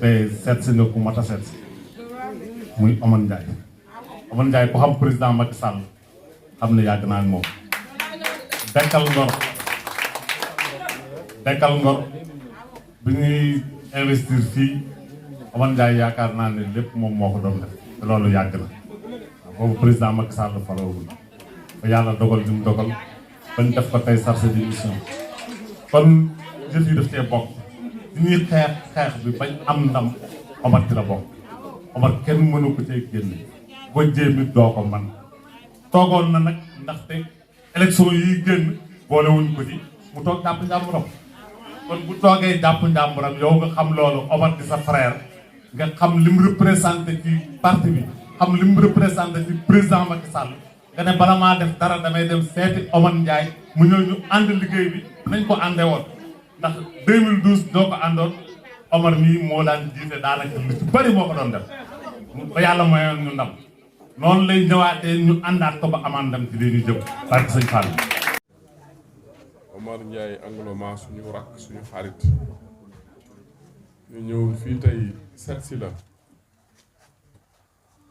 tey seet si nga ku mat a seet si muy Omar Ndiaye. Omar Ndiaye ku xam président Macky Sall xam ne yàgg naa ak moom. dekkal ngor bi ñuy investir fii Omar Ndiaye yaakaar naa ne lépp moom moo ko doon def te loolu yàgg na boobu président Macky Sall falawul ba yàlla dogal li mu dogal bañ def ko tey chargé de mission kon jëf yi daf cee bokk di ñuy xeex bi bañ am ndam Omar ci la bokk Omar kenn mënu ko cee génne boo jéemit doo ko man toogoon na nag ndaxte élection yi génn boolewuñ ko ci mu toog jàpp njàmburam kon bu toogee jàpp njàmburam yow nga xam loolu Omar di sa frère nga xam li mu représenté ci parti bi xam li mu représenté ci président Macky Sall nga ne bala maa def dara damay dem seeti Omar Ndiaye mu ñëw ñu ànd liggéey bi nañ ko àndee woon ndax 2012 doo ko àndoon Omar mii moo daan jiite daanaka lu ci bëri moo ko doon def ba yàlla mayoon ñu ndam noonu lay ñëwaatee ñu àndaat ko ba amaan ndam ci lii ñu jëm barke sëñ Fall. Omar Ndiaye Angloma suñu rakk suñu xarit ñu ñëw fii tey seet si la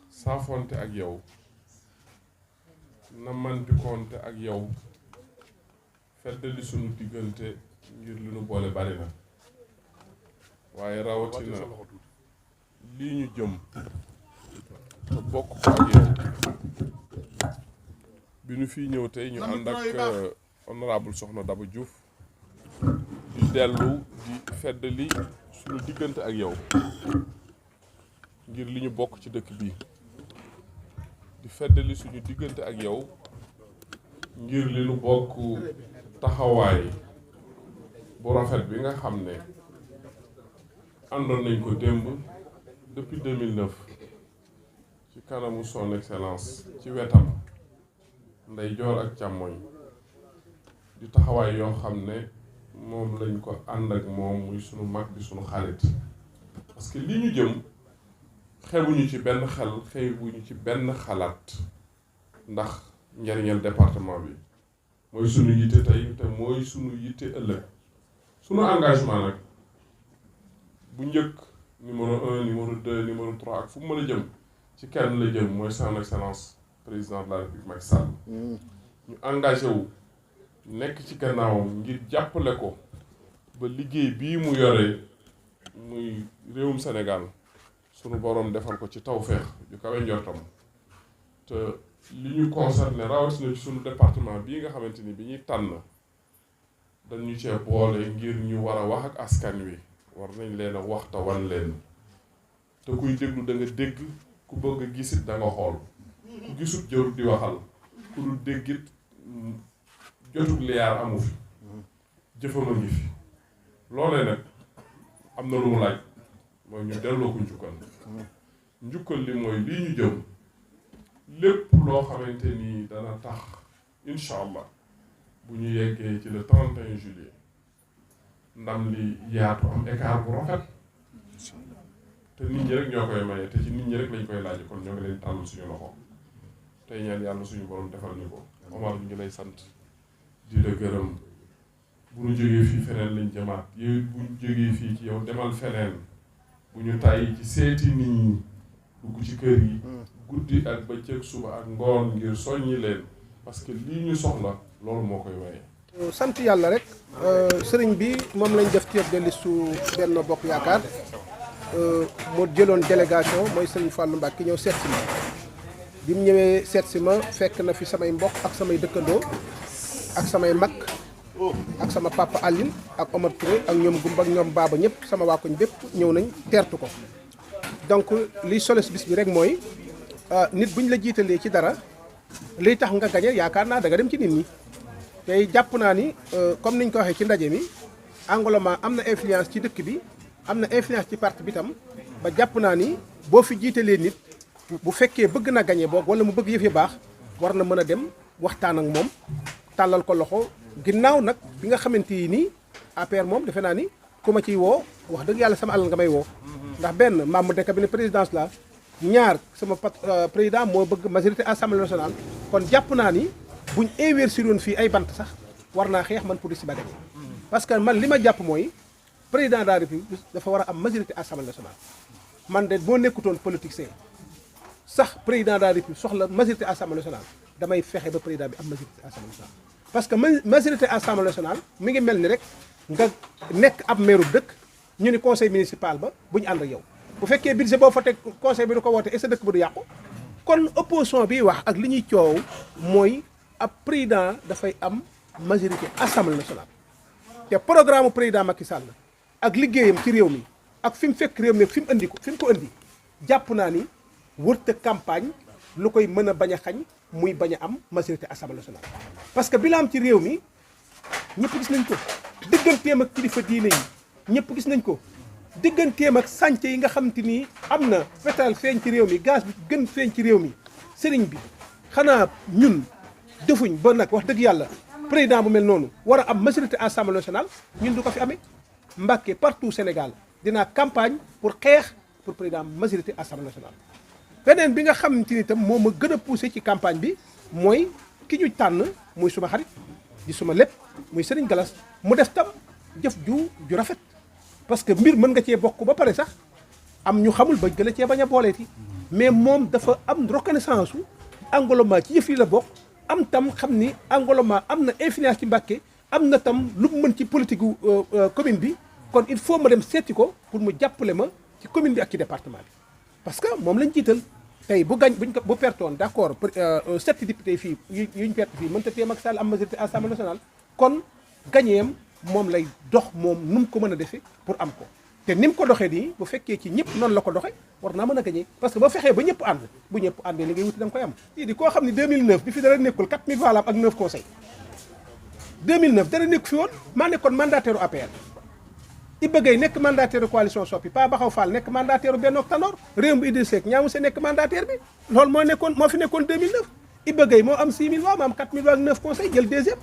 saafonte ak yow namantikonte ak yow feddali suñu diggante ngir lu nu boole bari na waaye rawatina lii ñu jëm te bokk ko ak yow bi ñu fii ñëw tey ñu ànd ak honorable Soxna Daba Diouf di dellu di feddali suñu diggante ak yow ngir li ñu bokk ci dëkk bi di feddali suñu diggante ak yow ngir li ñu bokk taxawaay bu rafet bi nga xam ne àndoon nañ ko démb depuis 2009 ci kanamu son excellence ci wetam ndeyjoor ak càmmoñ di taxawaay yoo xam ne moom lañ ko ànd ak moom muy sunu mag bi sunu xarit parce que li ñu jëm xebuñu ci benn xel xebuñu ci benn xalaat ndax njariñal département bi mooy sunu yitte tey te mooy sunu yitte ëllëg sunu engagement nag bu njëkk numéro 1 numéro 2 numéro 3 ak fu mu mën a jëm ci kenn la jëm mooy son excellence président de la République Macky Sall ñu engagé wu nekk ci gannaawam ngir jàppale ko ba liggéey bii mu yore muy réewum Sénégal sunu boroom defal ko ci tawféex yu kawe njortam te li ñu concerné rawatina ci sunu département bii nga xamante ni bi ñuy tànn dañu cee boole ngir ñu war a wax ak askan wi war nañ leen a waxta wan leen te kuy déglu da nga dégg ku bëgg a gisit da nga xool ku gisut jarut di waxal ku dul déggit jotug liyaar amu fi jëfama ngi fi loolee nag am na lu mu laaj mooy ñu delloo ko njukkal li mooy lii ñu jëm lépp loo xamante ni dana tax incha allah bu ñu yeggee ci le 31 juillet ndam li yaatu am écart bu rafet te nit ñi rek ñoo koy maye te ci nit ñi rek lañ koy laaj kon ñoo ngi leen tàllal suñu loxo tey ñaan yàlla suñu borom defal ñu ko Omar ñu ngi lay sant di la gërëm bu ñu jógee fii feneen lañ jëmaat yow bu ñu jógee fii ci yow demal feneen bu ñu tàyyi ci seeti nit ñi dugg ci kër yi guddi ak bëccëg suba ak ngoon ngir soññi leen parce que lii ñu soxla loolu moo koy waye sant yàlla rek sëriñ bi moom lañ def tête de liste Benno Bokk Yaakaar moo jëloon délégation mooy sëriñ Fallou Mbacké ñëw seet si ma bi mu ñëwee seet si ma fekk na fi samay mbokk ak samay dëkkandoo ak samay mag ak sama papa Aline ak Omar Touré ak ñoom Gumba ak ñoom Baba ñëpp sama waa koñ bépp ñëw nañ teertu ko donc liy solos bis bi rek mooy nit buñ la jiitalee ci dara liy tax nga gañe yaakaar naa da nga dem ci nit ñi tey jàpp naa ni comme niñ ko waxee ci ndaje mi Angloma am na influence ci dëkk bi am na influence ci parti bi tam ba jàpp naa ni boo fi jiitalee nit bu fekkee bëgg na gañe boog wala mu bëgg yëf yi baax war na mën a dem waxtaan ak moom tàllal ko loxo ginnaaw nag bi nga xamante ni APR moom defe naa ni ku ma ciy woo wax dëgg yàlla sama alal nga may woo ndax benn membre de cabinet présidence la ñaar sama président moo bëgg majorité assemblée nationale kon jàpp naa ni buñ investir woon fii ay bant sax war naa xeex man pour si ba gañe parce que man li ma jàpp mooy président de la république dafa war a am majorité assemblée nationale man de boo nekkutoon politicien sax président de la république soxla majorité assemblée nationale damay fexe ba président bi am majorité assemblée nationale. parce que majorité assemblée nationale mi ngi mel ni rek nga nekk ab meeru dëkk ñu ni conseil municipal ba bu ñu ànd ak yow bu fekkee budget boo fa teg conseil bi du ko woote est-ce que dëkk ba du yàqu. kon opposition bi wax ak li ñuy coow mooy ab président dafay am majorité assemblée nationale te programme président Macky Sall ak liggéeyam ci réew mi ak fi mu fekk réew mi fi mu indi ko fi mu ko indi jàpp naa ni wërta campagne lu koy mën a bañ a xañ muy bañ a am majorité assemblée nationale. parce que bilaam ci réew mi ñëpp gis nañ ko digganteem ak kilifa diine yi ñëpp gis nañ ko digganteem ak sànce yi nga xam te ni am na pétrole feeñ ci réew mi gaz bi gën feeñ ci réew mi sëriñ bi xanaa ñun defuñ ba nag wax dëgg yàlla président bu mel noonu war a am majorité assemblée nationale ñun du ko fi amee. Mbacké partout Sénégal dinaa campagne pour xeex pour président majorité assemblée nationale. beneen bi nga xamante ni itam moo ma gën a poussé ci campagne bi mooy ki ñu tànn muy suma xarit di suma lépp muy Serigne Gallas mu def tam jëf ju rafet. parce que mbir mën nga cee bokk ba pare sax am ñu xamul ba gën a cee bañ a booleeti mais moom dafa am reconnaissance su Angloma ci yëf yi la bokk am tam xam ni Angloma am na influence ci Mbacké am na tam lu mu mën ci politique gu commune bi kon il faut ma dem seeti ko pour mu jàppale ma ci commune bi ak ci département bi. parce que moom lañ jiital tey bu pertoon d'accord 7 députés fii yuñ perte fii mënta tee Macky Sall am majorité assemblée nationale kon gañeem moom lay dox moom nu mu ko mën a defee pour am ko te ni mu ko doxee nii bu fekkee ci ñëpp noonu la ko doxee war naa mën a gañee parce que ba fexee ba ñëpp ànd bu ñëpp àndee li ngay wuti da nga koy am. lii di koo xam ne 2009 bi fi dara nekkul 4000 voix ak 9 conseils 2009 dara nekku fi woon maa nekkoon mandataire u APR Iba Gueye nekk mandataire coalition Soppi Pa Baxaw Fall nekk mandataire Benno ak Tanor réew mi Idrissa Seck Ñaamu Se nekk mandataire bi loolu moo fi nekkoon 2009 Iba Gueye moo am 6000 voix ma am 4000 voix ak 9 conseils jël deuxième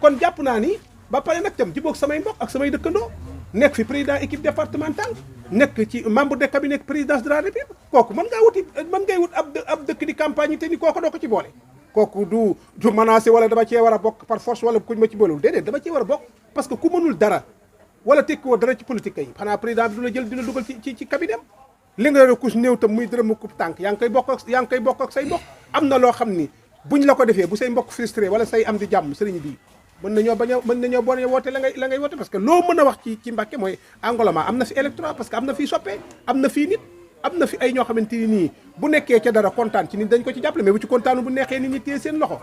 kon jàpp naa ni ba pare nag tam jubóog samay mbokk ak samay dëkkandoo nekk fi président équipe départementale nekk ci membre de cabinet présidence de la République kooku mën ngay wut ab dëkk di campagne yi te ni kooku doo ko ci boole kooku du menacé wala dama cee war a bokk par force wala kuñ ma ci boolewul déedéet dama cee war a bokk parce que ku mënul dara wala tekki woo dara ci politique yi xanaa président bi du la jël dina dugal ci cabinet li nga yore kus néew tam muy dërëm ku tànk yaa ngi koy bokk ak say mbokk am na loo xam ni buñ la ko defee bu say mbokk frustré wala say am di jàmm sëriñ bi mën nañoo boo woote la ngay woote parce que loo mën a wax ci Mbacké mooy Angloma am na fi électorat parce que am na fi soppe am na fii nit am na fi ay ñoo xamante ni nii bu nekkee ca dara kontaan ci nit dañ ko ci jàppale mais bu ci kontaanu bu neexee nit ñi téye seen loxo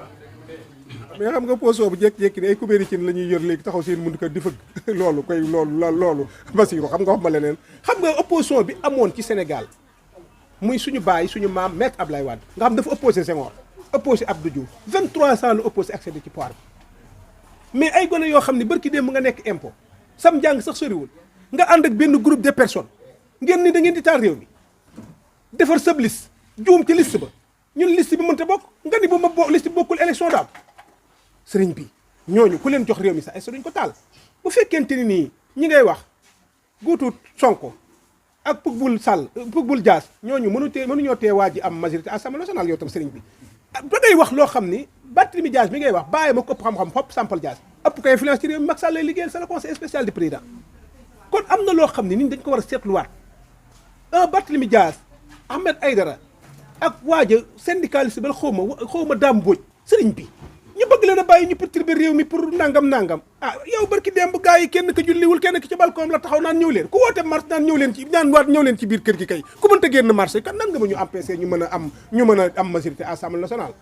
mais xam nga poso bu jékki-jékki ne ay kubéeri cin la ñuy yor léegi taxaw seen mun ko di fëgg loolu Bassirou xam nga wax ma leneen xam nga opposition bi amoon ci Sénégal muy suñu baay suñu maam maître Abdoulaye Wade nga xam dafa opposé Senghor opposé Abdou Diouf 23 ans la opposé accédé ci pouvoir bi mais ay gone yoo xam ne barki démb nga nekk impôt sam njàng sax soriwul nga ànd ak benn groupe de personnes ngeen ni da ngeen di taal réew mi defar sab liste juum ci liste ba ñun liste bi mënta bokk nga ni bu ma liste bi bokkul élection daaw sëriñ bi ñooñu ku leen jox réew mi sax est-ce que duñ ko taal bu fekkente ni nii ñi ngay wax guutut Sonko ak Pugbul Dias ñooñu mënuñoo tee waa ji am majorité assemblée nationale yow tam sëriñ bi da ngay wax loo xam ni Barthélémy Dias mi ngay wax bàyyi ma ko ëpp xam-xam xopp Sampal Dias ëpp ko influence ci réew mi Macky Sall lay liggéeyal c'est le conseil spécial du président kon am na loo xam ne nit ñi dañ ko war a seetluwaat Barthélémy Dias Ahmed Aïdara ak waaja syndicaliste ba xaw ma Dame Mbodj sëriñ bi ñu bëgg leen a bàyyi ñu perturber réew mi pour nangam yow barki démb gars yi kenn ki julliwul kenn ki ci balcon la taxaw naan ñëw leen ku woote marche naan ñëw leen ci biir kër gi kay ku mënta génn marché kan nan nga ma ñu empêcher ñu mën a am majorité assemblée nationale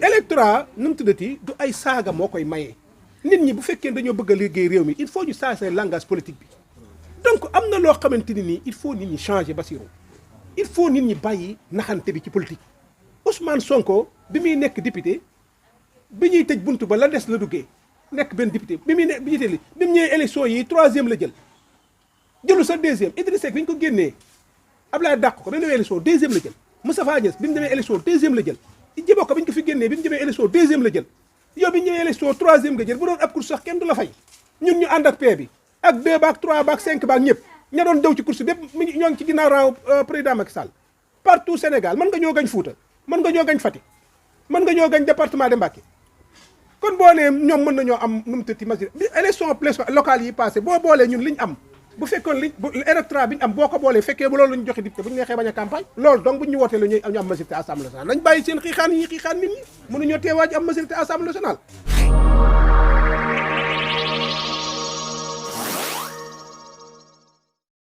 électorat nu mu tuddati du ay saaga moo koy mayee nit ñi bu fekkee dañoo bëgg a liggéey réew mi il faut ñu changer langage politique bi donc am na loo xamante ni nii il faut nit ñi changer Bassirou il faut nit ñi bàyyi naxante bi ci politique Ousmane Sonko bi muy nekk député bi ñuy tëj buntu ba la des la duggee nekk benn député bi mu ñëwee élection yi 3e la jëlu sa 2e Idrissa Seck bi ñu ko génnee Abdoulaye dàq ko ba mu demee élection 2e la jël Moustapha Niasse bi mu demee élection 2e la jël Djibo Ka bi ñu ko fi génnee bi mu demee élection 2e la jël yow bi ñu ñëwee élection 3e nga jël bu doon ab course sax kenn du la fay ñun ñu ànd ak paix bi ak 2 baak 3 baak 5 baak ñëpp ña doon daw ci course bépp ñoo ngi ci ginnaaw rang président Macky Sall partout Sénégal mën nga ñoo gañ Fouta mën nga ñoo gañ Fatick mën nga ñoo gañ département de Mbacké kon boo nee ñoom mën nañoo am nu mu tëtti majorité bi élection locale yi passé boo boolee ñun li ñu am bu fekkoon li électorat bi ñu am boo ko boolee fekkee bu loolu la ñu joxe député bu ñu neexee bañ a campagne loolu donc bu ñu wootee la ñu am majorité assemblée nationale nañ bàyyi seen xiixaan yi xiixaan nit ñi mënuñoo teewaa ji am majorité assemblée nationale